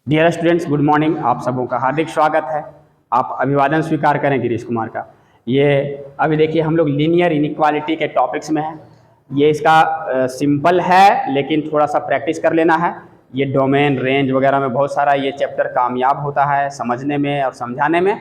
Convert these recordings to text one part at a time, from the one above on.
Dear students, good morning. आप सबों का हार्दिक स्वागत है। आप अभिवादन स्वीकार करें गिरीश कुमार का। ये अभी देखिए हम लोग लीनियर इनइक्वालिटी के टॉपिक्स में हैं। ये इसका सिंपल है लेकिन थोड़ा सा प्रैक्टिस कर लेना है। ये डोमेन रेंज वगैरह में बहुत सारा ये चैप्टर कामयाब होता है समझने में और समझाने में।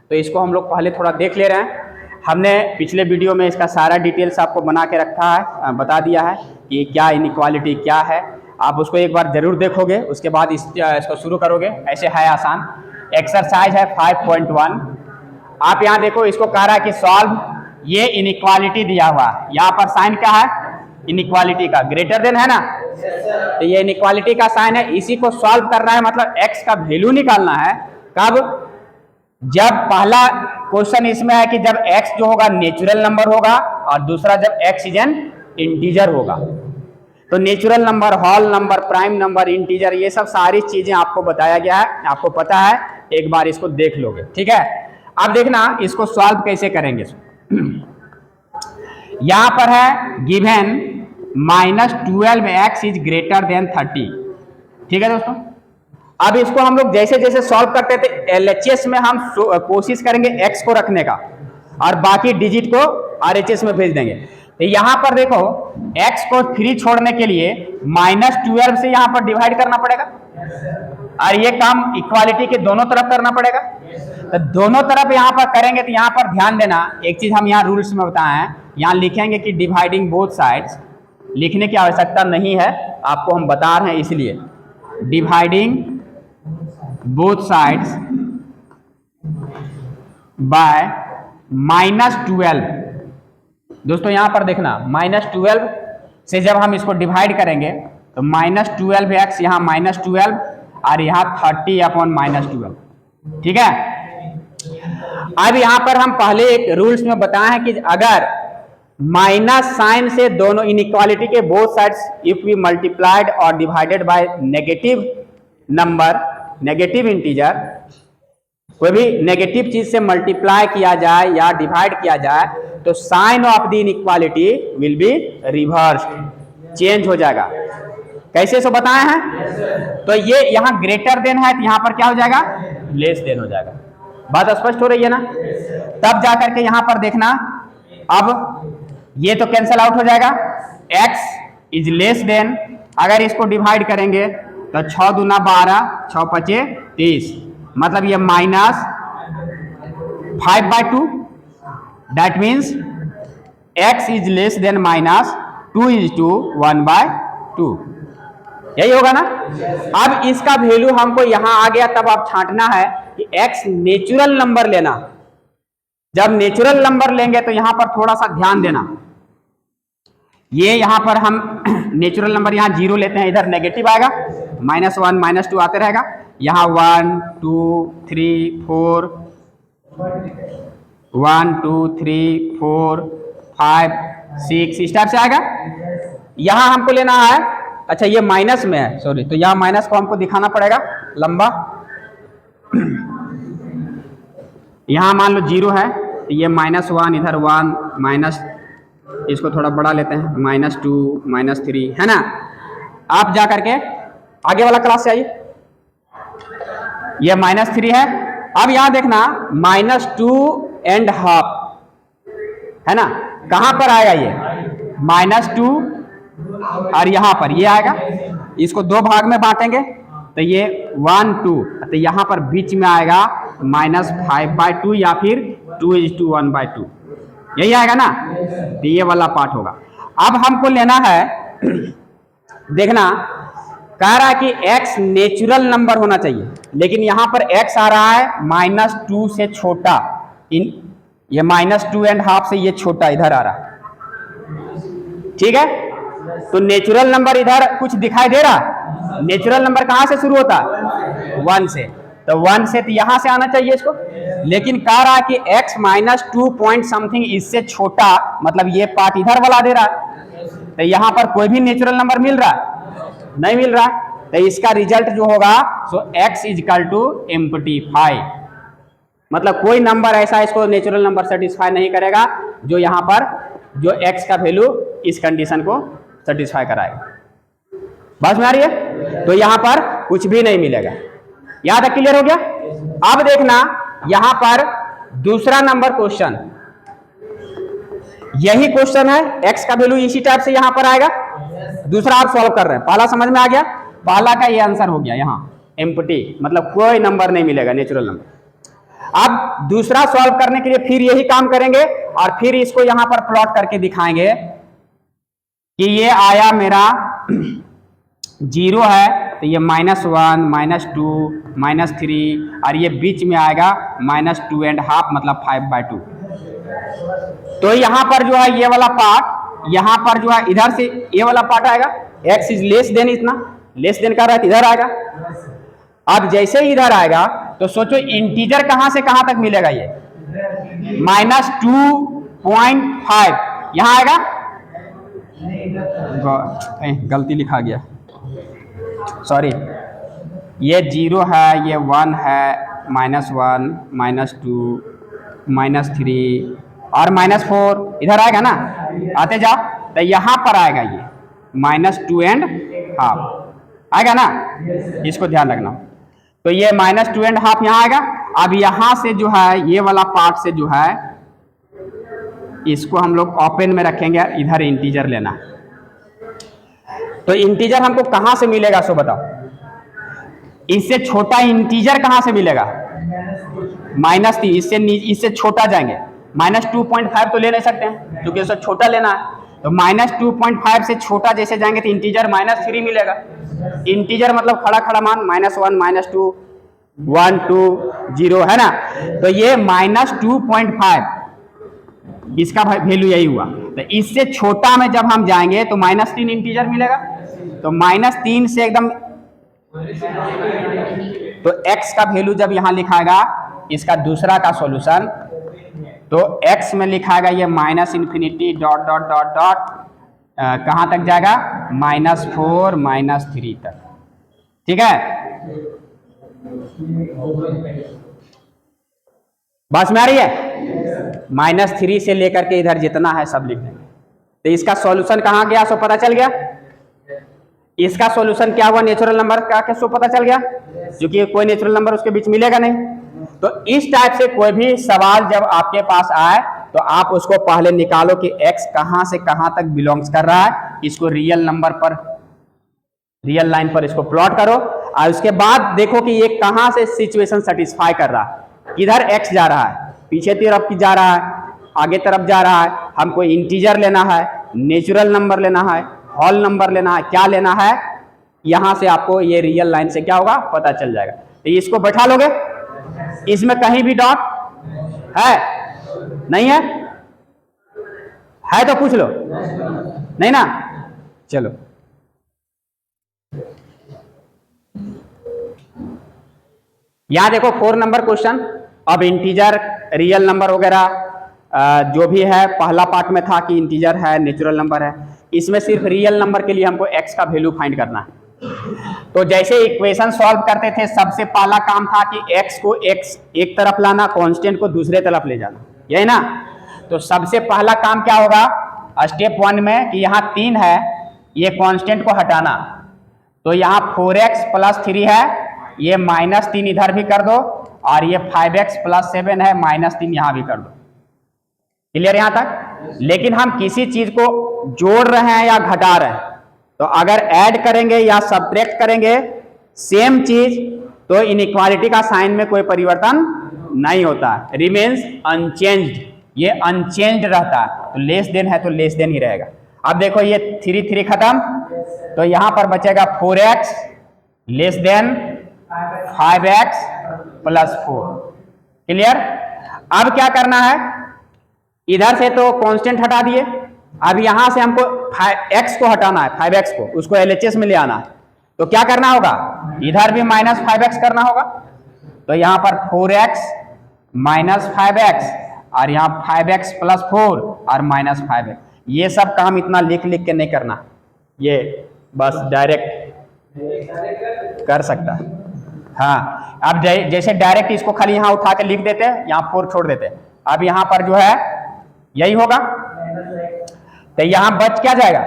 तो इसको हम लोग पहले थोड़ा देख ले रहे हैं। हमने पिछले वीडियो में इसका सारा डिटेल्स आपको बना के रखा है, बता दिया है कि क्या इनइक्वालिटी क्या है। आप उसको एक बार जरूर देखोगे, उसके बाद इसको शुरू करोगे। ऐसे है आसान। एक्सरसाइज है 5.1। आप यहाँ देखो, इसको कह रहा है कि सॉल्व ये इनइक्वालिटी दिया हुआ है। यहाँ पर साइन क्या है? इनइक्वालिटी का, ग्रेटर देन है ना। तो ये इनइक्वालिटी का साइन है, इसी को सॉल्व करना है। मतलब एक्स का वैल्यू निकालना है। कब? जब पहला क्वेश्चन इसमें है कि जब एक्स जो होगा नेचुरल नंबर होगा और दूसरा जब एक्स इज एन इंटीजर होगा। तो natural number, whole number, prime number, integer, ये सब सारी चीजें आपको बताया गया है, आपको पता है। एक बार इसको देख लोगे, ठीक है। अब देखना इसको सॉल्व कैसे करेंगे। यहां पर है given -12x is greater than 30। ठीक है दोस्तों। अब इसको हम लोग जैसे जैसे सॉल्व करते थे LHS में हम कोशिश करेंगे x को रखने का और बाकी डिजिट को RHS में भेज देंगे। तो यहां पर देखो x को फ्री छोड़ने के लिए -12 से यहां पर डिवाइड करना पड़ेगा और ये काम इक्वालिटी के दोनों तरफ करना पड़ेगा। तो दोनों तरफ यहां पर करेंगे तो यहां पर ध्यान देना, एक चीज हम यहां रूल्स में बताए हैं। यहां लिखेंगे कि डिवाइडिंग बोथ साइड्स, लिखने की आवश्यकता नहीं है, आपको हम बता रहे हैं इसलिए। Dividing both sides by -12। दोस्तों यहां पर देखना, -12 से जब हम इसको डिवाइड करेंगे तो -12x यहां -12 और यहां 30 अपॉन -12। ठीक है। अब यहां पर हम पहले एक रूल्स में बताए हैं कि अगर माइनस साइन से दोनों इनइक्वालिटी के both sides if we multiplied और divided by negative number, negative integer, कोई भी नेगेटिव चीज से मल्टीप्लाई किया जाए या डिवाइड किया जाए तो sign of the inequality will be reversed, change हो जाएगा। कैसे सो बताए हैं। तो ये यहां ग्रेटर देन है तो यहां पर क्या हो जाएगा? लेस देन हो जाएगा। बात स्पष्ट हो रही है ना। तब जाकर के यहां पर देखना, अब ये तो कैंसिल आउट हो जाएगा। x इज लेस देन, अगर इसको डिवाइड करेंगे तो 6 दूना 12, 6 पचे 30, मतलब ये -5/2। That means x is less than -2 is to 1/2। यही होगा ना। अब इसका वैल्यू हमको यहां आ गया, तब आप छांटना है कि x नेचुरल नंबर लेना। जब नेचुरल नंबर लेंगे तो यहां पर थोड़ा सा ध्यान देना। ये यहां पर हम नेचुरल नंबर यहां 0 लेते हैं, इधर नेगेटिव आएगा, -1 -2 आते रहेगा। यहां 1 2 3 4 1 2 3 4 5 6 स्टार से आएगा। यहां हमको लेना है, अच्छा ये माइनस में है, सॉरी, तो यहां माइनस को हमको दिखाना पड़ेगा लंबा। यहां मान लो 0 है तो ये -1, इधर 1 माइनस, इसको थोड़ा बड़ा लेते हैं, -2 -3, है ना। आप जा करके आगे वाला क्लास से आइए। ये -3 है। अब यहां देखना -2.5 है ना। कहां पर आएगा ये? -2 और यहां पर ये आएगा। इसको दो भाग में बांटेंगे तो ये 1 2, तो यहां पर बीच में आएगा -5/2 या फिर 2:1/2, यही आएगा ना। तो ये वाला पार्ट होगा। अब हमको लेना है, देखना कह रहा है कि x नेचुरल नंबर होना चाहिए, लेकिन यहां पर x आ रहा है -2 से छोटा, ये -2.5 से ये छोटा इधर आ रहा है। ठीक है। तो नेचुरल नंबर इधर कुछ दिखाई दे रहा। नेचुरल नंबर कहां से शुरू होता है? 1 से। तो 1 से तो यहां से आना चाहिए इसको, लेकिन कह रहा है कि x -2 पॉइंट समथिंग इससे छोटा, मतलब ये पार्ट इधर वाला दे रहा है। तो यहां पर कोई भी नेचुरल नंबर मिल रहा है? नहीं मिल रहा। तो इसका रिजल्ट जो होगा सो x इक्वल टू एम्प्टी5, मतलब कोई नंबर ऐसा इसको नेचुरल नंबर सेटिस्फाई नहीं करेगा जो यहां पर जो x का वैल्यू इस कंडीशन को सेटिस्फाई कराएगा। बात में आ रही है। तो यहां पर कुछ भी नहीं मिलेगा। यहाँ तक क्लियर हो गया? अब देखना यहां पर दूसरा नंबर क्वेश्चन, यही क्वेश्चन है, x का वैल्यू इसी टाइप से यहां पर आएगा। दूसरा आप सॉल्व कर रहे हैं, पहला समझ में आ गया? पहला का ये आंसर हो गया, यहां एम्प्टी, मतलब कोई नंबर नहीं मिलेगा, नेचुरल नंबर। अब दूसरा सॉल्व करने के लिए फिर यही काम करेंगे और फिर इसको यहां पर प्लॉट करके दिखाएंगे कि ये आया मेरा 0 है तो ये -1, -2, -3 और ये बीच में आएगा -2.5 मतलब 5/2। तो यहां पर जो है ये वाला पार्ट, यहां पर जो है इधर से ये वाला पार्ट आएगा, x इज लेस देन, इतना लेस देन कर रहा है, इधर आएगा। अब जैसे इधर आएगा तो सोचो इंटीजर कहां से कहां तक मिलेगा, ये -2.5 यहां आएगा। गलती लिखा गया, सॉरी, ये 0 है, ये 1 है, -1, -2, -3 और -4 इधर आएगा ना, आते जाओ तो यहां पर आएगा ये -2.5 आएगा ना, इसको ध्यान रखना। तो ये -2.5 यहाँ आएगा। अब यहां से जो है ये वाला पार्ट से जो है इसको हम लोग ओपन में रखेंगे, इधर इंटीजर लेना। तो इंटीजर हमको कहां से मिलेगा सो बताओ, इससे छोटा इंटीजर कहां से मिलेगा? -3, इससे छोटा जाएंगे, -2.5 तो ले नहीं सकते हैं क्योंकि इससे छोटा लेना है। तो -2.5 से छोटा जैसे जाएंगे तो इंटीजर -3 मिलेगा। इंटीजर मतलब खड़ा खड़ा मान, -1, -2, 1, 2, 0 है ना। तो ये -2.5 इसका वैल्यू यही हुआ। तो इससे छोटा में जब हम जाएंगे तो -3 इंटीजर मिलेगा। तो -3 से एकदम, तो x का वैल्यू जब यहां लिखाएगा इसका दूसरा का सॉल्यूशन, तो x में लिखाएगा ये -∞ डॉट डॉट डॉट डॉट कहां तक जाएगा, -4, -3 तक। ठीक है, बस में आ रही है? -3 से लेकर के इधर जितना है सब लिख देंगे। तो इसका सॉल्यूशन कहां गया सो पता चल गया। इसका सॉल्यूशन क्या हुआ, नेचुरल नंबर का कैसे पता चल गया, क्योंकि कोई नेचुरल नंबर उसके बीच मिलेगा नहीं। तो इस टाइप से कोई भी सवाल जब आपके पास आए तो आप उसको पहले निकालो कि x कहां से कहां तक बिलोंग्स कर रहा है, इसको रियल नंबर पर, रियल लाइन पर इसको प्लॉट करो और उसके बाद देखो कि ये कहां से सिचुएशन सेटिस्फाई कर रहा है। किधर x जा रहा है, पीछे तरफ की जा रहा है, आगे तरफ जा रहा है, हमको इंटीजर लेना है, नेचुरल नंबर लेना है, होल नंबर लेना है, क्या लेना है, यहां से आपको ये रियल लाइन से क्या होगा पता चल जाएगा। तो इसको बैठा लोगे, इसमें कहीं भी डॉट है नहीं है तो पूछ लो, नहीं ना, चलो यहां देखो 4 नंबर क्वेश्चन। अब इंटीजर, रियल नंबर वगैरह जो भी है, पहला पार्ट में था कि इंटीजर है, नेचुरल नंबर है, इसमें सिर्फ रियल नंबर के लिए हमको x का वैल्यू फाइंड करना है। तो जैसे इक्वेशन सॉल्व करते थे, सबसे पहला काम था कि x को x एक तरफ लाना, कांस्टेंट को दूसरे तरफ ले जाना, यही ना। तो सबसे पहला काम क्या होगा स्टेप 1 में कि यहाँ 3 है, ये कांस्टेंट को हटाना। तो यहाँ 4x + 3 है, ये -3 इधर भी कर दो और ये 5x + 7 है, -3 यहाँ भी कर दो। क्लियर यहाँ तक। लेकिन हम किसी चीज को जोड़ रहे हैं या घटा रहे हैं, तो अगर ऐड करेंगे या सब्ट्रैक्ट करेंगे सेम चीज, तो इनइक्वालिटी का साइन में कोई परिवर्तन नहीं होता, रिमेन्स अनचेंज्ड, ये अनचेंज्ड रहता है। तो लेस देन है तो लेस देन ही रहेगा। अब देखो ये 3 खत्म, तो यहां पर बचेगा 4x less than 5x + 4। Clear. अब क्या करना है, इधर से तो कांस्टेंट हटा दिए, अब यहां से हमको x को हटाना है, 5x को, उसको LHS में ले आना है। तो क्या करना होगा, इधर भी -5x करना होगा। तो यहां पर 4x - 5x और यहाँ 5x + 4 और -5x। ये सब काम इतना लिख लिख के नहीं करना, ये बस डायरेक्ट कर सकता है। हाँ, अब जैसे डायरेक्ट इसको खाली यहाँ उठा के लिख देते हैं, यहाँ 4 छोड़ देते हैं। अब यहाँ पर जो है यही होगा, तो यहाँ बच क्या जाएगा,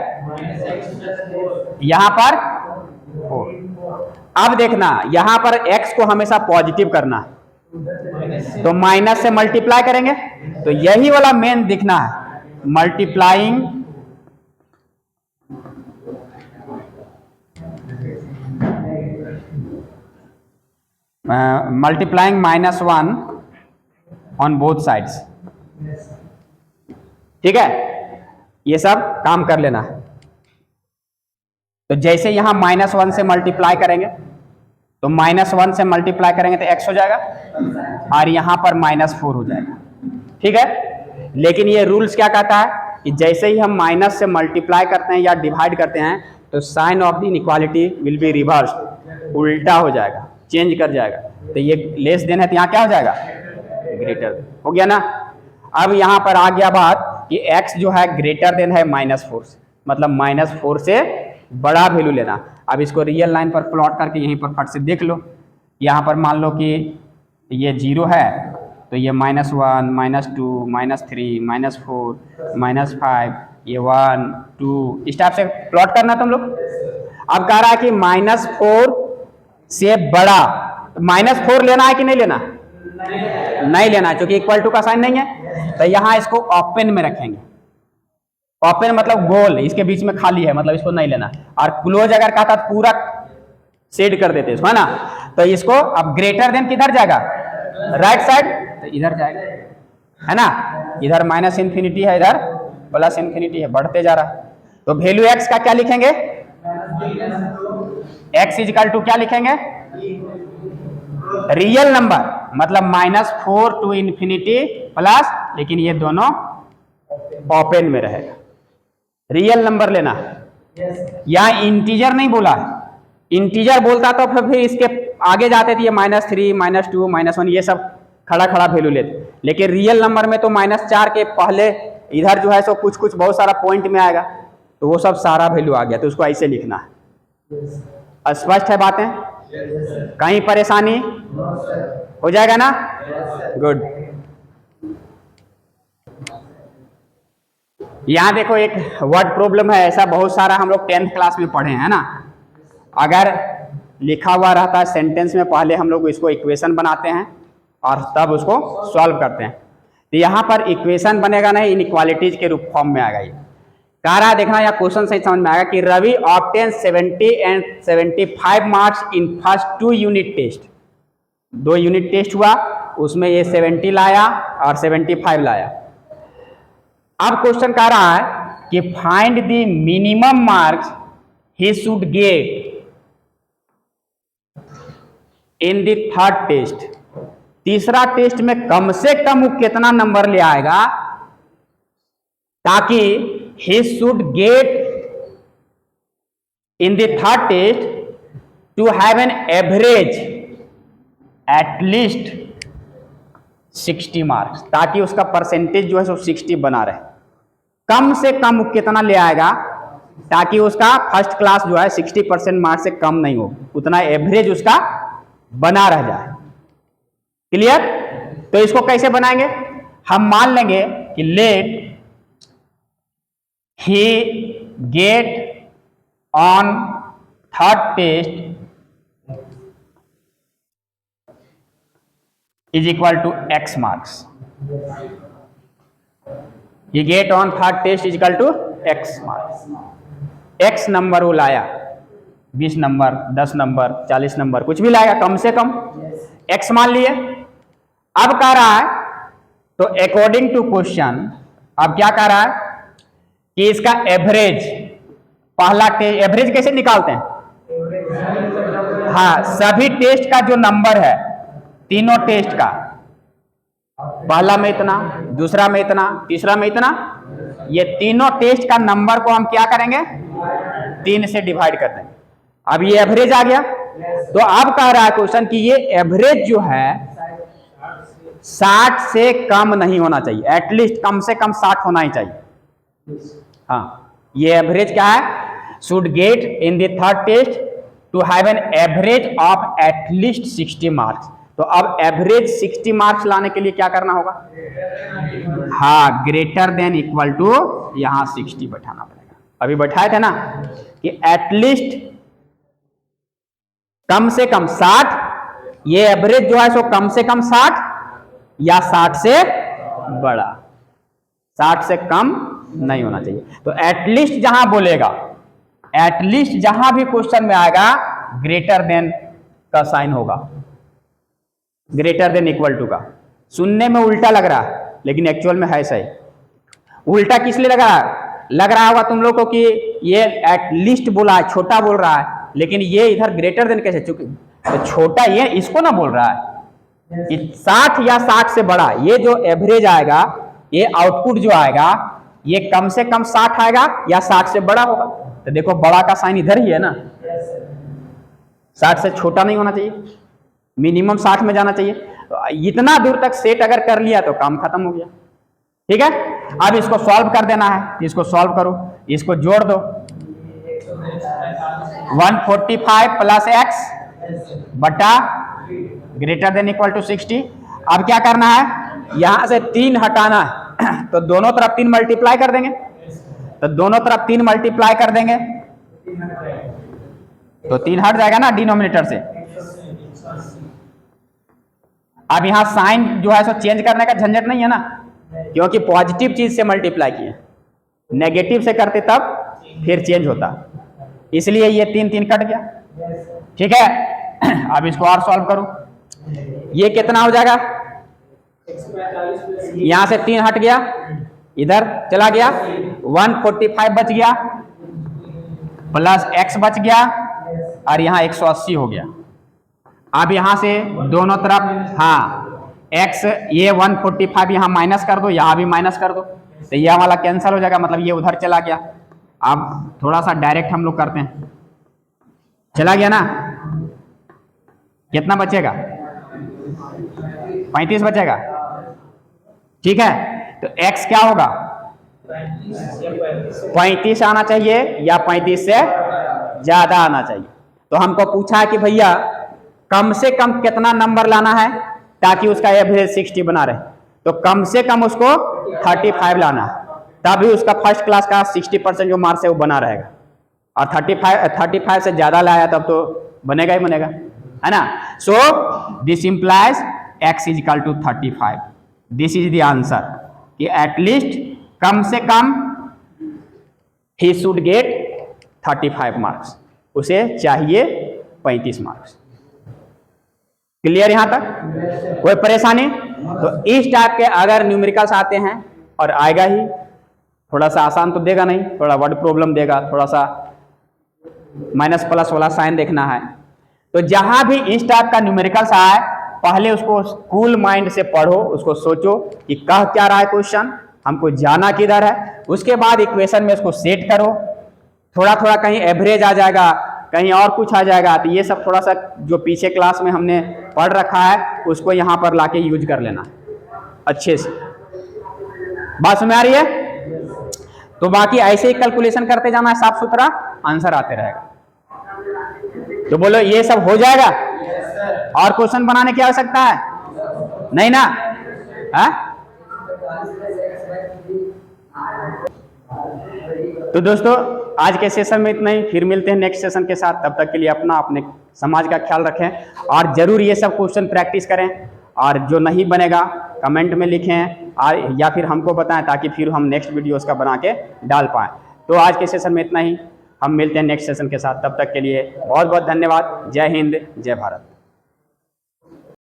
यहाँ पर 4। अब देखना यहां पर x को हमेशा पॉजिटिव करना है, तो माइनस से मल्टीप्लाई करेंगे, तो यही वाला मेन दिखना है, multiplying multiplying -1 on both sides. ठीक है, ये सब काम कर लेना है। तो जैसे यहां -1 से मल्टीप्लाई करेंगे, तो -1 से मल्टीप्लाई करेंगे तो x हो जाएगा, और यहां पर -4 हो जाएगा। ठीक है, लेकिन ये रूल्स क्या कहता है कि जैसे ही हम माइनस से मल्टीप्लाई करते हैं या डिवाइड करते हैं, तो sign of the inequality will be reversed, उल्टा हो जाएगा, चेंज कर जाएगा। तो ये लेस देन है तो यहाँ क्या हो जाएगा, ग्रेटर हो गया ना। अब यहाँ पर आ गया बात कि x जो है ग्रेटर देन है -4 से, मतलब -4 से बड़ा वैल्यू लेना। अब इसको रियल लाइन पर प्लॉट करके यहीं पर फट से देख लो। यहाँ पर मान लो कि ये 0 है, तो ये -1 -2 -3 -4 -5, ये 1 2 इस टाइप से प्लॉट करना तुम लोग। अब कह रहा है कि -4 से बड़ा, -4 लेना है कि नहीं लेना, नहीं लेना है, क्योंकि इक्वल टू का साइन नहीं है। तो यहाँ इसको ओपन में रखेंगे, ओपन मतलब गोल, इसके बीच में खाली है, मतलब इसको नहीं लेना। और क्लोज अगर कहता तो पूरा शेड कर देते इसको, है ना। तो इसको अब ग्रेटर देन किधर जाएगा, राइट साइड, तो इधर जाएगा, है ना। इधर -इन्फिनिटी है, इधर +इन्फिनिटी है, बढ़ते जा रहा है। तो वैल्यू x का क्या लिखेंगे, x इजिकल टू क्या लिखेंगे, रियल नंबर, मतलब -4 to इन्फिनिटी प्लस, लेकिन ये दोनों ओपन में रहेगा। रियल नंबर लेना है, यहाँ इंटीजर नहीं बोला है, इंटीजर बोलता तो फिर इसके आगे जाते थे, ये -3 -2 -1 ये सब खड़ा खड़ा वैल्यू लेते। लेकिन रियल नंबर में तो -4 के पहले इधर जो है सो कुछ कुछ बहुत सारा पॉइंट में आएगा, तो वो सब सारा वैल्यू आ गया, तो उसको ऐसे लिखना है। स्पष्ट है बातें, कहीं परेशानी हो जाएगा ना, गुड। यहाँ देखो एक वर्ड प्रॉब्लम है, ऐसा बहुत सारा हम लोग 10th क्लास में पढ़े हैं ना। अगर लिखा हुआ रहता है सेंटेंस में, पहले हम लोग इसको इक्वेशन बनाते हैं और तब उसको सॉल्व करते हैं। तो यहाँ पर इक्वेशन बनेगा नहीं, इनइक्वालिटीज के रूप फॉर्म में आएगा। ये कह रहा है, देखना या क्वेश्चन सही समझ में आएगा कि Ravi obtain 70 and 75 marks in first 2 unit test. 2 unit test हुआ, उसमें ये 70 लाया और 75 लाया। अब क्वेश्चन कह रहा है कि find the minimum marks he should get in the third test. तीसरा टेस्ट में कम से कम वो कितना नंबर ले आएगा ताकि he should get in the third test to have an average at least 60 marks, ताकि उसका परसेंटेज जो है सो 60 बना रहे। कम से कम कितना ले आएगा ताकि उसका फर्स्ट क्लास जो है 60% मार्क्स से कम नहीं हो, उतना एवरेज उसका बना रह जाए। क्लियर। तो इसको कैसे बनाएंगे, हम मान लेंगे कि late he get on third test is equal to x marks. He get on third test is equal to x marks. x number वो लाया, 20 नंबर 10 नंबर 40 नंबर कुछ भी लाएगा, कम से कम x मान लिए। अब कह रहा है तो अकॉर्डिंग टू क्वेश्चन अब क्या कह रहा है कि इसका एवरेज, पहला टेस्ट एवरेज कैसे निकालते हैं, हाँ सभी टेस्ट का जो नंबर है, तीनों टेस्ट का, पहला में इतना, दूसरा में इतना, तीसरा में इतना, ये तीनों टेस्ट का नंबर को हम क्या करेंगे 3 से डिवाइड कर देंगे। अब ये एवरेज आ गया। तो अब कह रहा है क्वेश्चन कि ये एवरेज जो है 60 से कम नहीं होना चाहिए, एटलीस्ट कम से कम 60 होना ही चाहिए। हाँ, ये एवरेज क्या है, should get in the third test to have an average of at least 60 marks. तो अब एवरेज 60 मार्क्स लाने के लिए क्या करना होगा, हाँ ग्रेटर देन इक्वल टू यहां 60 बैठाना पड़ेगा। अभी बैठाए थे ना कि एटलीस्ट कम से कम 60, ये एवरेज जो है सो कम से कम 60 या 60 से बड़ा, 60 से कम नहीं होना चाहिए। तो एटलीस्ट जहां बोलेगा, एटलीस्ट जहां भी क्वेश्चन में आएगा ग्रेटर देन का साइन होगा, ग्रेटर देन इक्वल टू का। सुनने में उल्टा लग रहा है लेकिन एक्चुअल में है सही। उल्टा किस लिए लग रहा होगा तुम लोग को कि ये एटलीस्ट बोला है, छोटा बोल रहा है, लेकिन ये इधर ग्रेटर देन कैसे, चूंकि तो छोटा ये इसको ना बोल रहा है कि 60 या 60 से बड़ा, ये जो एवरेज आएगा, ये आउटपुट जो आएगा ये कम से कम 60 आएगा या 60 से बड़ा होगा। तो देखो बड़ा का साइन इधर ही है ना, 60 से छोटा नहीं होना चाहिए, मिनिमम 60 में जाना चाहिए। तो इतना दूर तक सेट अगर कर लिया तो काम खत्म हो गया। ठीक है, अब इसको सॉल्व कर देना है, इसको सॉल्व करो, इसको जोड़ दो, 145 प्लस एक्स बटा ग्रेटर देन इक्वल टू 60। अब क्या करना है, यहां से 3 हटाना है तो दोनों तरफ 3 मल्टीप्लाई कर देंगे, तो दोनों तरफ 3 मल्टीप्लाई कर देंगे तो 3 हट जाएगा ना डिनोमिनेटर से। अब यहां साइन जो है सो चेंज करने का झंझट नहीं है ना, क्योंकि पॉजिटिव चीज से मल्टीप्लाई किए, नेगेटिव से करते तब फिर चेंज होता, इसलिए ये 3 3 कट गया। ठीक है, अब इसको और सॉल्व करो, ये कितना हो जाएगा, यहां से 3 हट गया, इधर चला गया, 145 बच गया प्लस x बच गया और यहां 180 हो गया। अब यहां से दोनों तरफ हाँ x, ये 145 यहां माइनस कर दो, यहां भी माइनस कर दो, तो यह वाला कैंसिल हो जाएगा, मतलब ये उधर चला गया। अब थोड़ा सा डायरेक्ट हम लोग करते हैं, चला गया ना, कितना बचेगा, 35 बचेगा। ठीक है, तो x क्या होगा, 35 आना चाहिए या 35 से ज्यादा आना चाहिए। तो हमको पूछा है कि भैया कम से कम कितना नंबर लाना है ताकि उसका एवरेज 60 बना रहे, तो कम से कम उसको 35 लाना है, तभी उसका फर्स्ट क्लास का 60% जो मार्क्स है वो बना रहेगा। और 35 से ज्यादा लाया तब तो बनेगा ही बनेगा, है ना। So this implies x is equal to 35। This is the answer कि एटलीस्ट कम से कम ही शुड गेट 35 मार्क्स, उसे चाहिए 35 मार्क्स। क्लियर यहां तक, कोई परेशानी? तो इस टाइप के अगर न्यूमेरिकल्स आते हैं, और आएगा ही, थोड़ा सा आसान तो देगा नहीं, थोड़ा वर्ड प्रॉब्लम देगा, थोड़ा सा माइनस प्लस वाला साइन देखना है। तो जहां भी इस टाइप का न्यूमेरिकल्स आए, पहले उसको कूल माइंड से पढ़ो, उसको सोचो कि कह क्या रहा है क्वेश्चन, हमको जाना किधर है, उसके बाद इक्वेशन में उसको सेट करो। थोड़ा थोड़ा कहीं एवरेज आ जाएगा, कहीं और कुछ आ जाएगा, तो ये सब थोड़ा सा जो पीछे क्लास में हमने पढ़ रखा है उसको यहाँ पर लाके यूज कर लेना अच्छे से। बात समझ आ रही है? तो बाकी ऐसे ही कैलकुलेशन करते जाना है, साफ सुथरा आंसर आते रहेगा। तो बोलो ये सब हो जाएगा, और क्वेश्चन बनाने की आवश्यकता है नहीं ना? है? तो दोस्तों आज के सेशन में इतना ही, फिर मिलते हैं नेक्स्ट सेशन के साथ। तब तक के लिए अपना अपने समाज का ख्याल रखें, और जरूर ये सब क्वेश्चन प्रैक्टिस करें, और जो नहीं बनेगा कमेंट में लिखें, या फिर हमको बताएं, ताकि फिर हम नेक्स्ट वीडियो उसका बना के डाल पाएँ। तो आज के सेशन में इतना ही, हम मिलते हैं नेक्स्ट सेशन के साथ। तब तक के लिए बहुत बहुत धन्यवाद। जय हिंद, जय भारत।